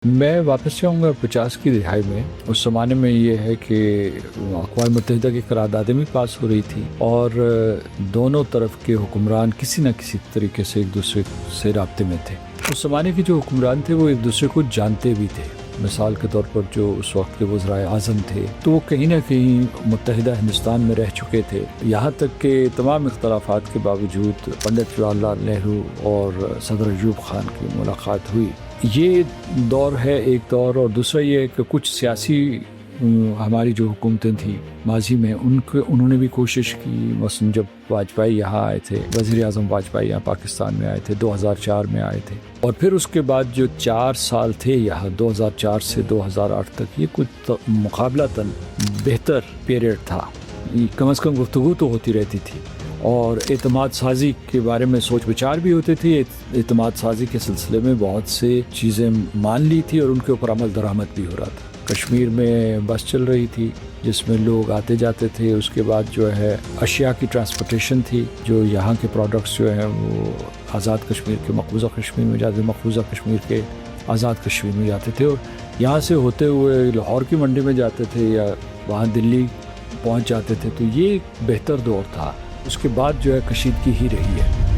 میں واپس جاؤں گا 50 کی دہائی میں۔ اس زمانے میں یہ ہے کہ اقوام متحدہ کی قراردادیں بھی پاس ہو رہی تھی اور دونوں طرف کے حکمران کسی نہ کسی طریقے سے ایک دوسرے سے رابطے میں تھے۔ اس زمانے کے جو حکمران تھے وہ ایک دوسرے کو جانتے بھی تھے۔ مثال کے طور پر جو اس وقت کے وزرائے اعظم تھے تو وہ کہیں نہ کہیں متحدہ ہندوستان میں رہ چکے تھے، یہاں تک کہ تمام اختلافات کے باوجود پنڈت جواہر لال نہرو اور صدر ایوب خان کی ملاقات ہوئی۔ یہ دور ہے ایک دور، اور دوسرا یہ ہے کہ کچھ سیاسی ہماری جو حکومتیں تھیں ماضی میں انہوں نے بھی کوشش کی۔ مثلا جب واجپئی یہاں آئے تھے، وزیر اعظم واجپئی یہاں پاکستان میں آئے تھے، 2004 میں آئے تھے، اور پھر اس کے بعد جو 4 سال تھے یہاں 2004 سے 2008 تک، یہ کچھ مقابلتاً بہتر پیریڈ تھا۔ کم از کم گفتگو تو ہوتی رہتی تھی اور اعتماد سازی کے بارے میں سوچ بچار بھی ہوتے تھے۔ اعتماد سازی کے سلسلے میں بہت سے چیزیں مان لی تھی اور ان کے اوپر عمل درآمد بھی ہو رہا تھا۔ کشمیر میں بس چل رہی تھی جس میں لوگ آتے جاتے تھے، اس کے بعد جو ہے اشیاء کی ٹرانسپورٹیشن تھی، جو یہاں کے پروڈکٹس جو ہیں وہ آزاد کشمیر کے مقبوضہ کشمیر میں جاتے، مقبوضہ کشمیر کے آزاد کشمیر میں جاتے تھے، اور یہاں سے ہوتے ہوئے لاہور کی منڈی میں جاتے تھے یا وہاں دلی پہنچ جاتے تھے۔ تو یہ ایک بہتر دور تھا۔ اس کے بعد جو ہے کشیدگی ہی رہی ہے۔